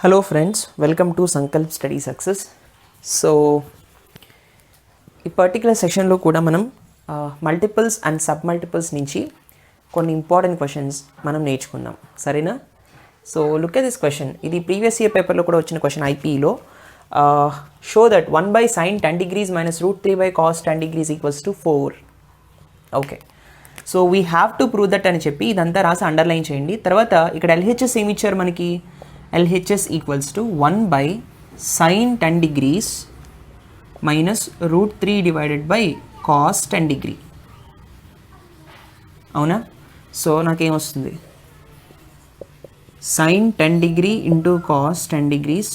Hello friends, welcome to Sankalp Study Success. So, ఈ particular సెషన్లో కూడా మనం మల్టిపుల్స్ అండ్ సబ్ మల్టిపుల్స్ నుంచి కొన్ని ఇంపార్టెంట్ క్వశ్చన్స్ మనం నేర్చుకుందాం, సరేనా? So look at this question. ఇది ప్రీవియస్ ఇయర్ పేపర్లో కూడా వచ్చిన క్వశ్చన్ ఐపీఈలో. Show that 1/sin 10 degrees minus √3/cos 10 degrees equals to 4. Okay, so we have to prove that అని చెప్పి ఇదంతా రాసి అండర్లైన్ చేయండి. తర్వాత ఇక్కడ ఎల్హెచ్ఎస్ ఏమి ఇచ్చారు మనకి? LHS equals to 1/sin 10 degrees minus √3 divided by cos 10 degree. అవునా? సో నాకేం వస్తుంది? sin 10 degree into cos 10 degrees.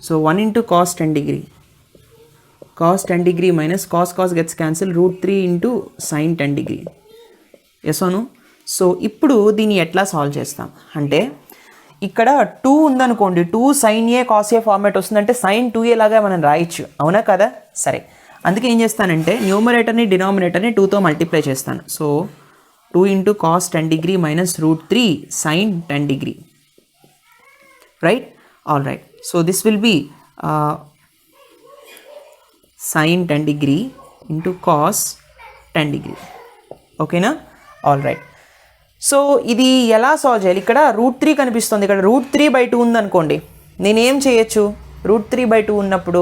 So 1 into cos 10 degree. cos 10 degree minus cos gets cancelled, √3 into sin 10 degree. Yes అవును. So ఇప్పుడు దీన్ని ఎట్లా solve చేస్తాం అంటే, ఇక్కడ 2 ఉందనుకోండి, 2 sin A cos A format వస్తుందంటే sin 2A లాగా మనం రాయొచ్చు, అవునా కదా? సరే, అందుకే ఏం చేస్తానంటే న్యూమరేటర్ని డినామినేటర్ని 2తో మల్టిప్లై చేస్తాను. So 2 into cos 10 degree minus √3 sin 10 degree, right? All right. So this will be sin 10 degree into cos 10 degree. ఓకేనా? All right. సో ఇది ఎలా సాల్వ్ చేయాలి? ఇక్కడ √3 కనిపిస్తుంది, ఇక్కడ √3/2 ఉందనుకోండి, నేనేం చేయొచ్చు? √3/2 ఉన్నప్పుడు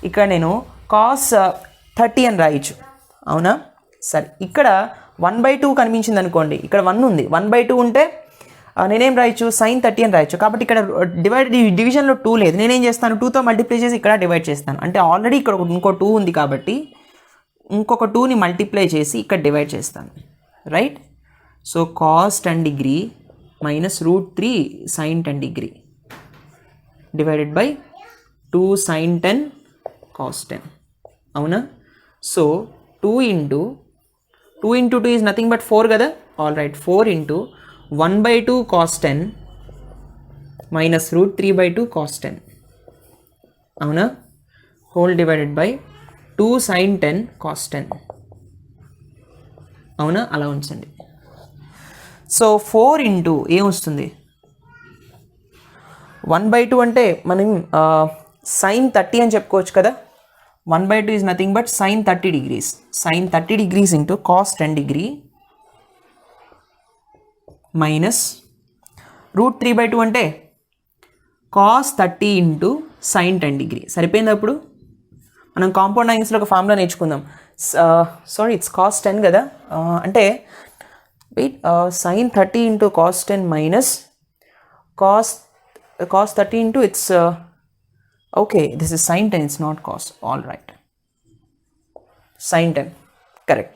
ఇక్కడ నేను cos 30 అని రాయొచ్చు, అవునా? సరే, ఇక్కడ 1/2 కనిపించింది అనుకోండి, ఇక్కడ 1 ఉంది, 1/2 ఉంటే నేనేం రాయొచ్చు? sin 30 అని రాయొచ్చు. కాబట్టి ఇక్కడ డివిజన్లో 2 లేదు, నేనేం చేస్తాను? 2తో మల్టిప్లై చేసి ఇక్కడ డివైడ్ చేస్తాను. అంటే ఆల్రెడీ ఇక్కడ ఇంకో 2 ఉంది కాబట్టి ఇంకొక 2ని మల్టిప్లై చేసి ఇక్కడ డివైడ్ చేస్తాను, right? So cos 10 degree minus √3 sin 10 degree divided by 2 sin 10 cos 10, అవునా? So 2 into 2 is nothing but 4 కదా? All right. 4 into 1/2 cos 10 minus √3/2 cos 10, అవునా? Whole divided by 2 sin 10 cos 10, అవునా? అలా ఉంచండి. సో 4 into ఏమొస్తుంది? 1/2 అంటే మనం sin 30 అని చెప్పుకోవచ్చు కదా. 1/2 is nothing but sin 30 degrees. sin 30 degrees into cos 10 degree minus √3/2 అంటే cos 30 into sin 10 degree. సరిపోయింది. అప్పుడు మనం కాంపౌండ్ యాంగిల్స్లో ఒక ఫార్ములా నేర్చుకుందాం. సారీ, ఇట్స్ cos 10 కదా. అంటే wait, sin 30 into cos 10 minus cos 30 into its okay, this is sin 10, it's not cos. All right, sin 10, correct.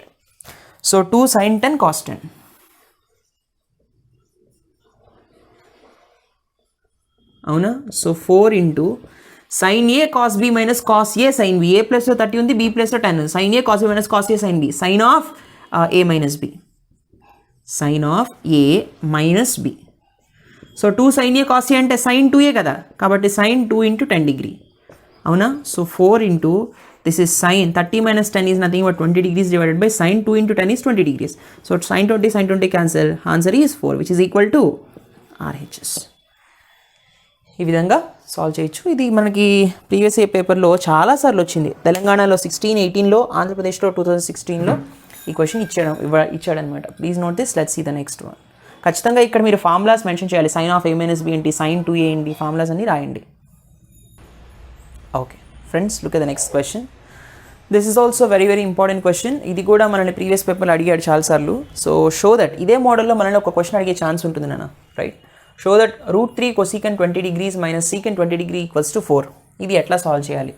So 2 sin 10 cos 10, అవునా? So 4 into sin A cos B minus cos A sin B. A ప్లస్లో 30 ఉంది, B ప్లస్లో 10 ఉంది. sin A cos B minus cos A sin B, sin of A minus B, sin of A minus B. So 2 sin A cos A అంటే sin 2A కదా, కాబట్టి sin 2 into 10 degree, అవునా? So 4 into this is sin 30 minus 10 is nothing but 20 degrees divided by sin 2 into 10 is 20 degrees. So sin 20 cancel, answer is 4, which is equal to RHS. ఈ విధంగా solve చేయొచ్చు. ఇది మనకి previous year పేపర్లో చాలాసార్లు వచ్చింది. తెలంగాణలో 16-18లో, ఆంధ్రప్రదేశ్లో 2016లో ఈ క్వశ్చన్ ఇచ్చాడనమాట. Please note this. Let's see the next one. ఖచ్చితంగా ఇక్కడ మీరు ఫార్ములాస్ మెన్షన్ చేయాలి. sin of A minus B ఏంటి, sin 2A ఏంటి, ఫార్ములాస్ అన్ని రాయండి. Okay friends, look at the next question. This is also very very important question. ఇది కూడా మనల్ని ప్రీవియస్ పేపర్లో అడిగాడు చాలాసార్లు. సో షో దట్ ఇదే మోడల్లో మనల్ని ఒక క్వశ్చన్ అడిగే ఛాన్స్ ఉంటుంది నాన్న, right? Show that √3 cosecant 20 degrees minus secant 20 degree equals to 4. ఇది ఎట్లా సాల్వ్ చేయాలి?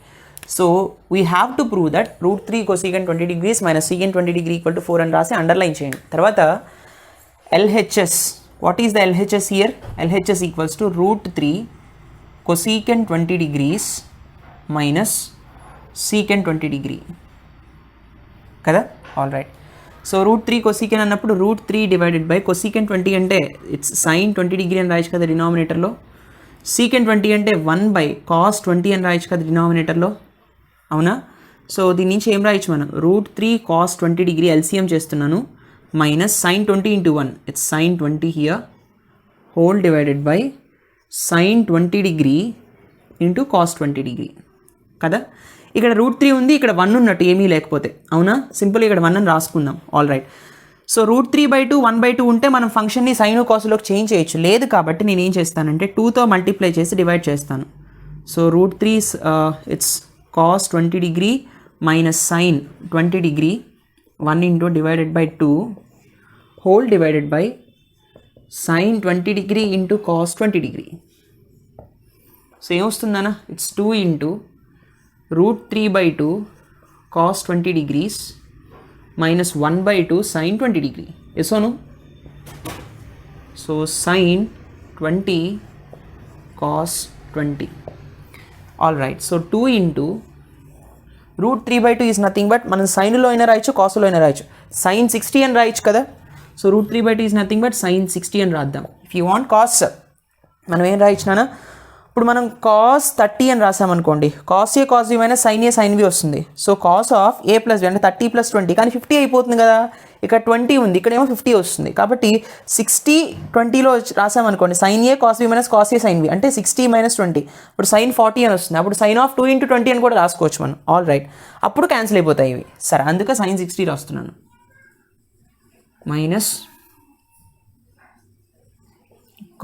So we have to prove that √3 cosecant 20 degrees minus secant 20 degree equal to 4 అని రాసి అండర్లైన్ చేయండి. తర్వాత LHS, what is the LHS here? LHS equals to √3 cosecant 20 degrees minus secant 20 degree కదా. All right. So √3 cosecant అన్నప్పుడు √3 divided by cosecant 20 అంటే it's sin 20 degree అని రాయొచ్చు కదా డినామినేటర్లో. secant 20 అంటే 1/cos 20 అని రాయొచ్చు కదా డినామినేటర్లో, అవునా? సో దీని నుంచి ఏం రాయొచ్చు మనం? √3 cos 20 degree LCM చేస్తున్నాను, minus sin 20 into 1, it's sin 20 here, whole divided by sine 20 degree into cos 20 degree కదా. ఇక్కడ √3 ఉంది, ఇక్కడ 1 ఉన్నట్టు ఏమీ లేకపోతే, అవునా? సింపుల్ ఇక్కడ 1 అని రాసుకుందాం. All right. సో √3/2 1/2 ఉంటే మనం ఫంక్షన్ని సైన్ కాస్లోకి చేంజ్ చేయొచ్చు. లేదు కాబట్టి నేను ఏం చేస్తానంటే 2తో మల్టిప్లై చేసి డివైడ్ చేస్తాను. So √3 it's cos 20 degree minus sine 20 degree 1 into divided by 2 whole divided by sine 20 degree into cos 20 degree. So ఏమొస్తుందన్నా? It's 2 into √3/2 cos 20 degrees minus 1/2 sin 20 degree. Yes or no? So sin 20 cos 20. Alright, so 2 into √3/2 is nothing but మనం సైన్లో అయినా రాయొచ్చు, కాస్లో అయినా రాయొచ్చు. sin 60 అని రాయొచ్చు కదా. So √3/2 is nothing but sin 60 అని రాద్దాం. ఇఫ్ యూ వాంట్ కాస్ మనం ఏం రాయొచ్చునా? ఇప్పుడు మనం కాస్ 30 అని రాసామనుకోండి, cos A cos B minus sine A sine B వస్తుంది. So cos of A plus B అంటే 30 + 20, కానీ 50 అయిపోతుంది కదా. ఇక్కడ 20 ఉంది, ఇక్కడేమో 50 వస్తుంది. కాబట్టి 60 20లో రాసామనుకోండి, sine A cos B minus cos A sine B అంటే 60 - 20. ఇప్పుడు సైన్ 40 అని వస్తుంది. అప్పుడు సైన్ ఆఫ్ 2 × 20 అని కూడా రాసుకోవచ్చు మనం. ఆల్ రైట్, అప్పుడు క్యాన్సిల్ అయిపోతాయి ఇవి. సరే, అందుకే సైన్ 60 రాస్తున్నాను. Minus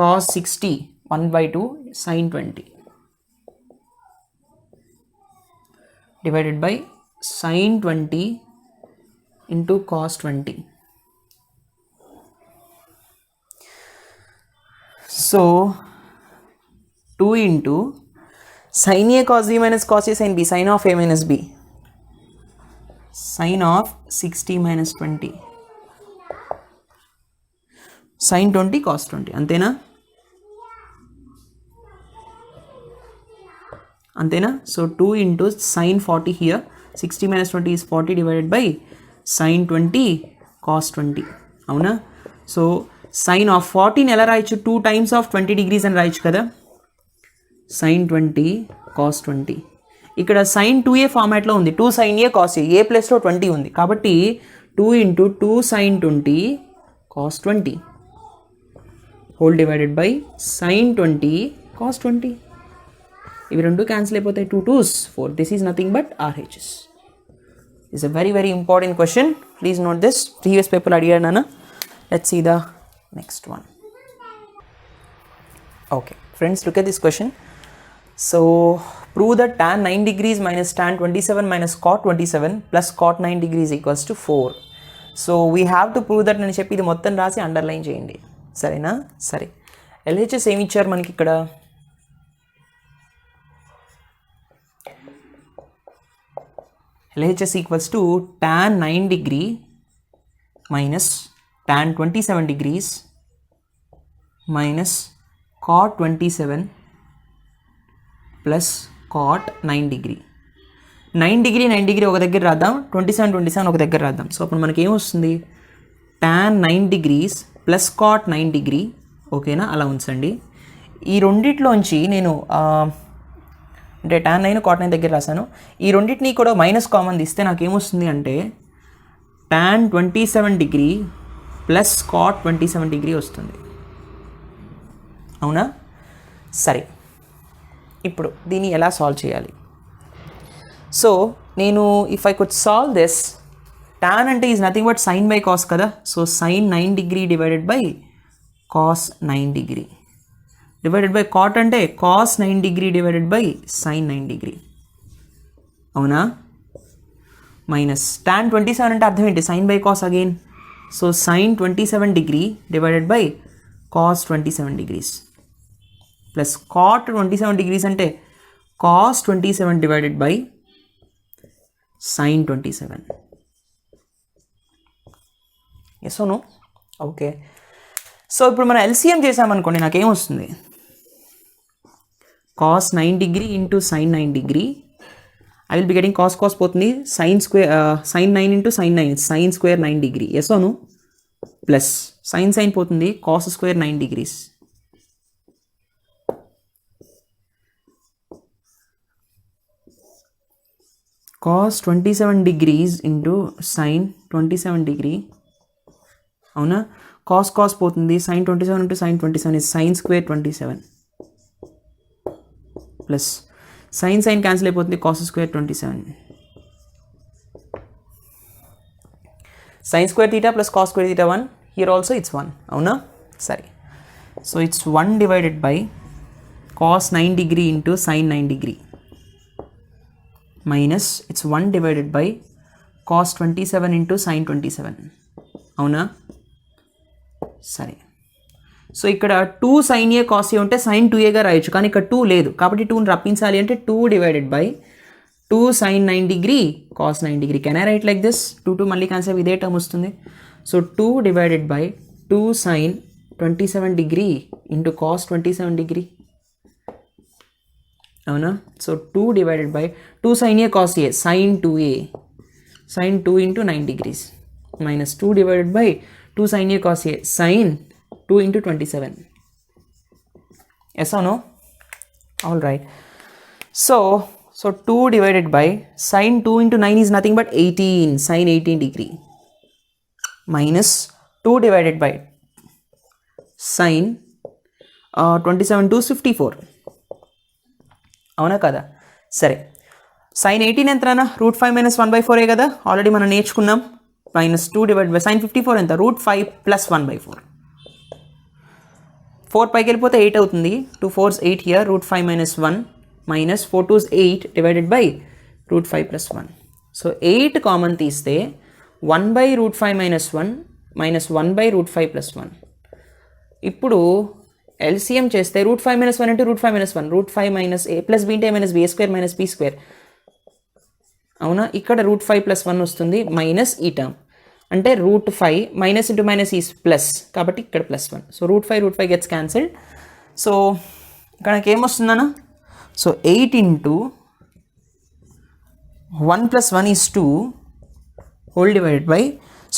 cos 60 1/2 sin 20 divided by sin 20 into cos 20. So 2 into sin a cos b minus cos a sin b, sin of a minus b, sin of 60 - 20 sin 20 cos 20. అంతేనా? అంతేనా? So 2 into sin 40 here, 60 - 20 is 40 divided by sin 20 cos 20. అవునా? So sin of 40ని ఎలా రాయొచ్చు? 2 times of 20 degrees అని రాయొచ్చు కదా. sin 20 cos 20. ఇక్కడ sin 2a ఫార్మాట్లో ఉంది. 2 sin a cos a, a ప్లస్లో 20 ఉంది కాబట్టి 2 into 2 sin 20 cos 20 whole divided by sin 20 cos 20. ఇవి రెండు క్యాన్సిల్ అయిపోతాయి. 2 2s 4. This is nothing but RHS. It's a very very important question. Please note this. Previous paper అడిగాడు నాన్న. Let's see the next one. Okay friends, look at this question. So prove that tan 9 degrees minus tan 27 minus cot 27 plus cot 9 degrees equals to 4. So we have to prove that అని చెప్పి ఇది మొత్తం రాసి underline చేయండి. సరేనా? సరే, LHS ఏమి ఇచ్చారు మనకి ఇక్కడ? LHS equals to tan 9 degree minus tan 27 degrees minus cot 27 plus cot 9 degree. 9 degree 9 degree ఒక దగ్గర రాద్దాం, 27 ఒక దగ్గర రాద్దాం. సో అప్పుడు మనకి ఏమొస్తుంది? tan 9 degrees plus cot 9 degree. ఓకేనా? అలా ఉంచండి. ఈ రెండిట్లోంచి నేను అంటే tan 9 cot 9 దగ్గర రాశాను. ఈ రెండింటిని కూడా మైనస్ కామన్ తీస్తే నాకేమొస్తుంది అంటే tan 27 degree plus cot 27 degree వస్తుంది. అవునా? సరే, ఇప్పుడు దీన్ని ఎలా సాల్వ్ చేయాలి? సో నేను if I could solve this, tan అంటే is nothing but sine by cos కదా. So sine 9 degree divided by cos 9 degree divided by cot అంటే cos 9 degree divided by sine 9 degree. అవునా? మైనస్ tan 27 అంటే అర్థం ఏంటి? Sine by cos again. So sine 27 degree divided by cos 27 degrees plus cot 27 degrees అంటే cos 27 divided by sine 27. Yes or no? Okay. So ఇప్పుడు మనం LCM చేసామనుకోండి, నాకేమొస్తుంది? cos 9 degree into sin 9 degree. I will be getting cos పోతుంది, sin 9 into sin 9, sin square 9 degree. Yes or no? Plus sin పోతుంది, cos square 9 degrees. cos 27 degrees into sin 27 degree. అవునా? cos పోతుంది, sin 27 into sin 27 is sin square 27. Plus sign cancel అయిపోతుంది, cos square 27 sin square theta plus cos square theta 1, here also it's 1, అవునా? సరే, so it's 1 divided by cos 9 degree into sin 9 degree minus it's 1 divided by cos 27 into sin 27, అవునా? సరే, so ఇక్కడ 2 sin a cos a ఉంటే sin 2aగా రాయొచ్చు, కానీ ఇక్కడ 2 లేదు కాబట్టి 2ని రప్పించాలి అంటే 2 divided by 2 sin 9 degree cos 9 degree. Can I write like this? 2 మళ్ళీ క్యాన్సిల్ ఇదే టర్మ్ వస్తుంది. So 2 divided by 2 sin 27 degree into cos 27 degree, అవునా? So 2 divided by 2 sin a cos a sin 2a sin 2 into 9 degrees minus 2 divided by 2 sin a cos a sin 2 into 27. Yes or no? All right. So 2 divided by sin 2 into 9 is nothing but 18 sin 18 degree minus 2 divided by sin 27 to 54, అవునా కదా? సరే, sin 18 ఎంతనా? √5 minus 1/4 ఏ కదా, already మనం నేర్చుకున్నాం. Minus 2 divided by sin 54 ఎంత? √5 plus 1/4. 4 పైకి వెళ్ళిపోతే 8 అవుతుంది. 2 4s 8 here, √5 minus 1 minus 4 2s 8 divided by √5 plus 1. So 8 common తీస్తే 1/√5 minus 1 minus 1/√5 plus 1. ఇప్పుడు LCM చేస్తే √5 minus 1 into √5 minus 1, √5 minus a plus b into a minus b, a square minus b square, అవునా? ఇక్కడ √5 plus 1 వస్తుంది minus ఈ term, అంటే √5 minus into minus is plus కాబట్టి ఇక్కడ plus 1. So √5 gets cancelled. So ఇక్కడ నాకు ఏమొస్తుందన్నా? So 8 into 1 plus 1 is 2 whole divided by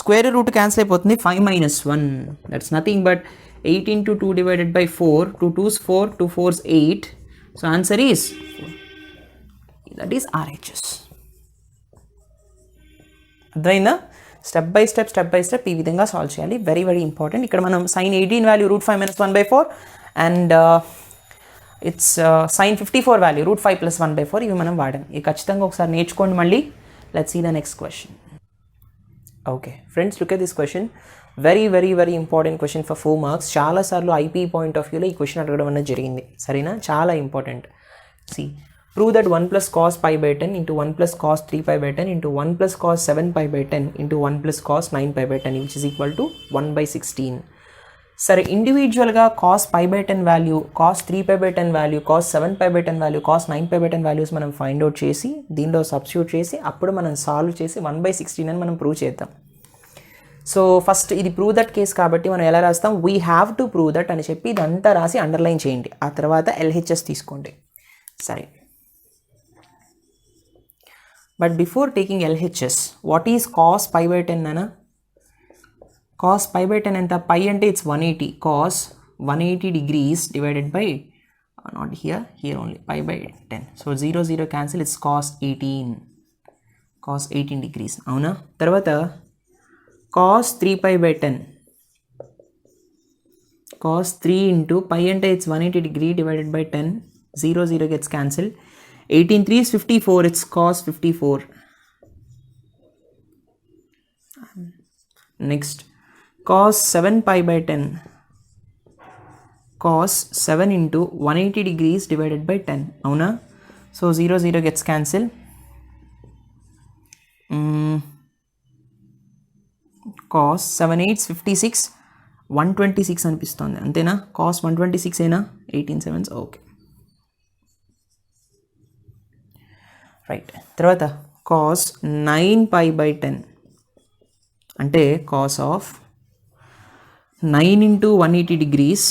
square root cancel అయిపోతుంది 5 minus 1, that's nothing but 8 into 2 divided by 4, 2 2s 4, 2 4s 8, so answer is 4. That is RHS. అర్థమైందా? Step by step ఈ విధంగా solve చేయాలి. Very very important. ఇక్కడ మనం sin 18 value √5 minus 1/4 and it's sin 54 value √5 plus 1/4 ఇవి మనం వాడాం. ఇవి ఖచ్చితంగా ఒకసారి నేర్చుకోండి. మళ్ళీ let's see the next question. Okay friends, look at this question. Very important question for 4 marks. చాలాసార్లు ఐపీ పాయింట్ ఆఫ్ వ్యూలో ఈ క్వశ్చన్ అడగడం అనేది జరిగింది. సరేనా? చాలా important. C prove that 1 plus cos π/10 into 1 plus cos 3π/10 into 1 plus cos 7π/10 into 1 plus cos 9π/10 which is equal to 1/16. సరే, ఇండివిజువల్గా cos π/10 value, cos 3π/10 value, cos 7π/10 value, cos 9π/10 values మనం ఫైండ్ అవుట్ చేసి దీనిలో సబ్స్టిట్యూట్ చేసి అప్పుడు మనం సాల్వ్ చేసి 1/16 అని మనం ప్రూవ్ చేద్దాం. సో ఫస్ట్ ఇది ప్రూవ్ దట్ కేస్ కాబట్టి మనం ఎలా రాస్తాం? We have to prove that అని చెప్పి ఇదంతా రాసి అండర్లైన్ చేయండి. ఆ తర్వాత LHS తీసుకోండి. సరే, but before taking LHS, what is cos π/10 అనా? cos π/10 ఎంత? పై అంటే it's 180, cos 180 degrees divided by not here only π/10. So 0 0 cancel, it's cos 18 degrees, అవునా? తర్వాత cos 3π/10, cos 3 into పై అంటే it's 180 degree divided by 10, 0 0 gets cancelled. 18 3 is 54, it's cos 54. Next, cos 7π/10, cos 7 into 180 degrees divided by 10, అవునా? So 0 0 gets cancelled. cos 7 8 56, 126 అనిపిస్తుంది, అంతేనా? cos 126 ఏనా? 18 7s, okay right. తర్వాత cos 9π/10 అంటే cos of 9 into 180 degrees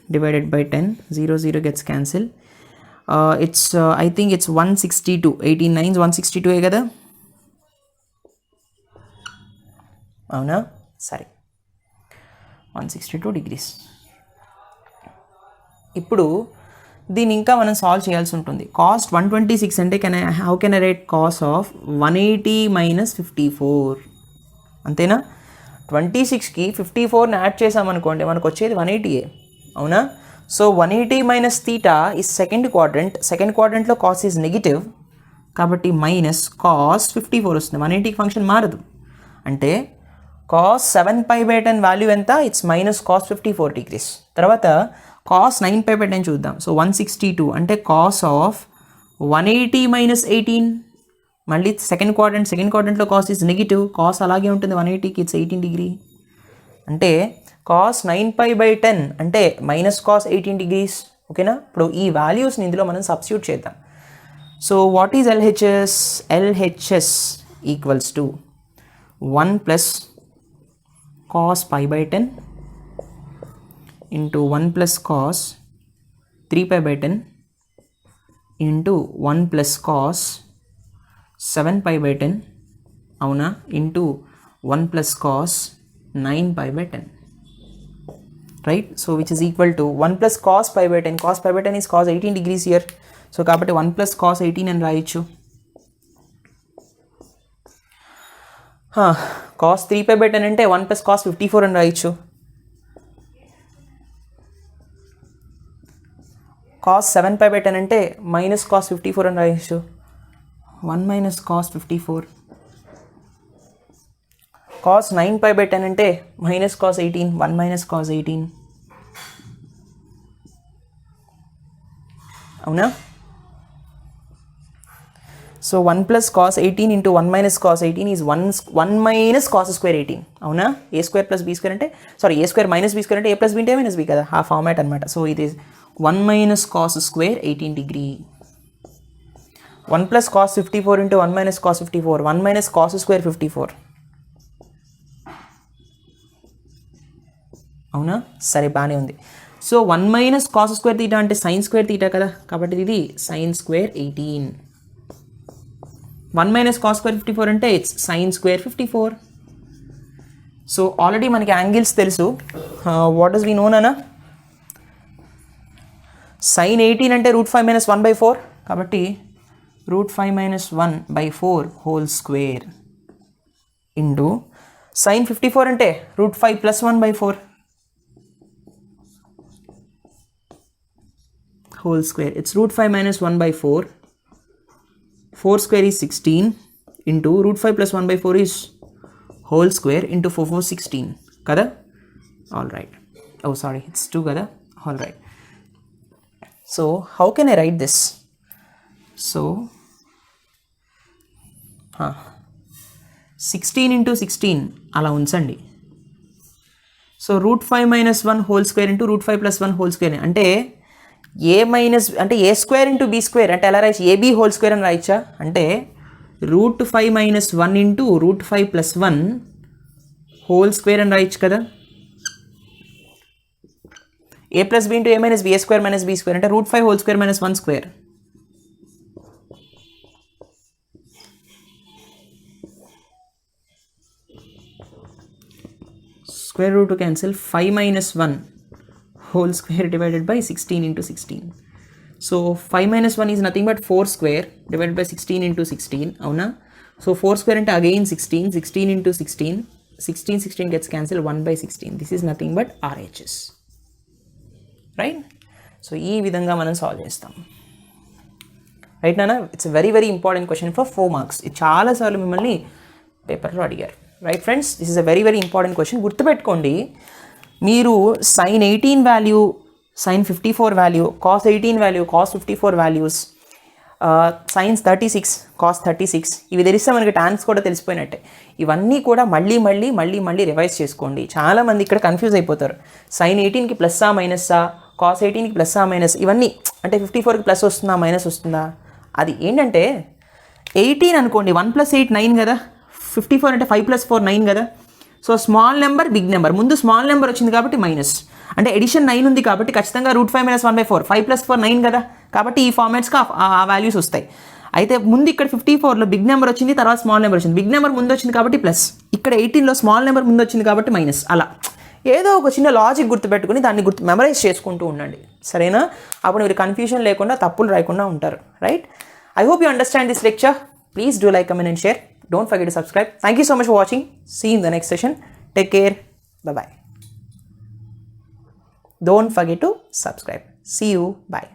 divided by 10, 0 0 gets cancelled. It's I think it's 162, 18 9s 162 కదా, అవునా? సరే, 162 degrees. ఇప్పుడు దీన్ని ఇంకా మనం సాల్వ్ చేయాల్సి ఉంటుంది. cos 126 అంటే how can I right cos of 180 minus 54, అంతేనా? 26కి 54ని యాడ్ చేసామనుకోండి మనకు వచ్చేది 180, అవునా? So 180 minus theta is second క్వాడ్రంట్లో కాస్ ఈజ్ నెగిటివ్ కాబట్టి మైనస్ కాస్ 54 వస్తుంది. 180కి ఫంక్షన్ మారదు అంటే కాస్ 7π/10 వాల్యూ ఎంత? It's minus cos 54 degrees. తర్వాత కాస్ 9π/10 చూద్దాం. సో 162 అంటే కాస్ ఆఫ్ 180 మైనస్ 18. మళ్ళీ సెకండ్ క్వాడ్రంట్లో కాస్ ఈజ్ నెగిటివ్, కాస్ అలాగే ఉంటుంది 180కి, ఇట్స్ 18 డిగ్రీ. అంటే కాస్ 9π/10 అంటే మైనస్ కాస్ 18 డిగ్రీస్. ఓకేనా? ఇప్పుడు ఈ వాల్యూస్ని ఇందులో మనం సబ్స్టిట్యూట్ చేద్దాం. So what is LHS? LHS equals to 1 plus cos π/10 into 1 plus cos 3π/10 into 1 plus cos 7π/10 అవునా into 1 plus cos 9π/10, right? So which is equal to 1 plus cos π/10. Cos π/10 is cos 18 degrees here. So కాబట్టి 1 plus cos 18 అని రాయొచ్చు. cos 3π/10 అంటే 1 plus cos 54 అని రాయొచ్చు. cos 7π/10 అంటే minus cos 54 అని రాయొచ్చు. 1 minus cos 54. cos 9π/10 అంటే మైనస్ cos 18. 1 minus cos 18. అవునా? So 1 plus cos 18 into 1 minus cos 18 is 1 minus cos square 18. అవునా? a square plus b square అంటే a square minus b square అంటే a plus b into a minus b కదా, ఆ format అనమాట. So ఇది 1 minus cos square 18 degree. 1 plus cos 54 into 1 minus cos 54. 1 minus cos square 54. అవునా? సరే, బాగానే ఉంది. So 1 minus cos square theta అంటే sin square తీటా కదా, కాబట్టి ఇది sin square 18. 1 minus cos square 54 అంటే it's sin square 54. So already మనకి యాంగిల్స్ తెలుసు. వాట్ డస్ వి నోన్ అన్న? sin 18 అంటే √5 minus 1/4 కాబట్టి √5 minus 1/4 whole square into sin 54 అంటే √5 plus 1/4 whole square. It's √5 minus 1/4. 4 square is 16 into √5 plus 1/4 is whole square into 4 4 16 kada. All right. Oh sorry, it's 2 kada. All right. So how can I write this? So 16 into 16 అలా ఉంచండి. So √5 minus 1 whole square into √5 plus 1 whole square అంటే a minus అంటే a square into b square అంటే ఎలా రాయచ్చు? ab whole square అని రాయచ్చా? అంటే √5 minus 1 into √5 plus 1 whole square అని రాయచ్చు కదా. a plus b into a minus b, a square minus b square అంటే √5 whole square minus 1 square. Square root cancel. 5 minus 1 whole square divided by 16 into 16. So 5 minus 1 is nothing but 4 square divided by 16 into 16. Avuna? So 4 square into again 16. 16 into 16. 16 gets cancelled 1/16. This is nothing but RHS. Right? So ee vidhanga manam solve chestam. Right nana? It's a very very important question for 4 marks. It chaala sarlu mimmalni paper lo adigaru. Right friends? This is a very very important question. Gurtu pettukondi. మీరు sin 18 value, sin 54 value, cos 18 value, cos 54 values, sin 36, cos 36 ఇవి తెలిస్తే మనకి టాన్స్ కూడా తెలిసిపోయినట్టే. ఇవన్నీ కూడా మళ్ళీ revise చేసుకోండి. చాలామంది ఇక్కడ కన్ఫ్యూజ్ అయిపోతారు. sin 18కి ప్లస్సా మైనస్సా, cos 18కి ప్లస్సా మైనస్, ఇవన్నీ అంటే 54కి ప్లస్ వస్తుందా మైనస్ వస్తుందా? అది ఏంటంటే 18 అనుకోండి, 1 + 8 9 కదా, 54 అంటే 5 + 4 9 కదా. So small number big number, ముందు స్మాల్ నెంబర్ వచ్చింది కాబట్టి మైనస్, అంటే ఎడిషన్ 9 ఉంది కాబట్టి ఖచ్చితంగా √5 minus 1/4, 5 + 4 9 కదా, కాబట్టి ఈ ఫార్మాట్స్కి ఆ వాల్యూస్ వస్తాయి. అయితే ముందు ఇక్కడ 54లో బిగ్ నెంబర్ వచ్చింది, తర్వాత స్మాల్ నెంబర్ వచ్చింది. బిగ్ నెంబర్ ముందు వచ్చింది కాబట్టి ప్లస్, ఇక్కడ 18లో స్మాల్ నెంబర్ ముందు వచ్చింది కాబట్టి మైనస్. అలా ఏదో ఒక చిన్న లాజిక్ గుర్తుపెట్టుకుని దాన్ని మెమరైజ్ చేసుకుంటూ ఉండండి, సరేనా? అప్పుడు మీరు కన్ఫ్యూజన్ లేకుండా తప్పులు రాయకుండా ఉంటారు. Right? I hope you understand this lecture. Please do like, comment and share. Don't forget to subscribe. Thank you so much for watching. See you in the next session. Take care. Bye-bye. Don't forget to subscribe. See you, bye.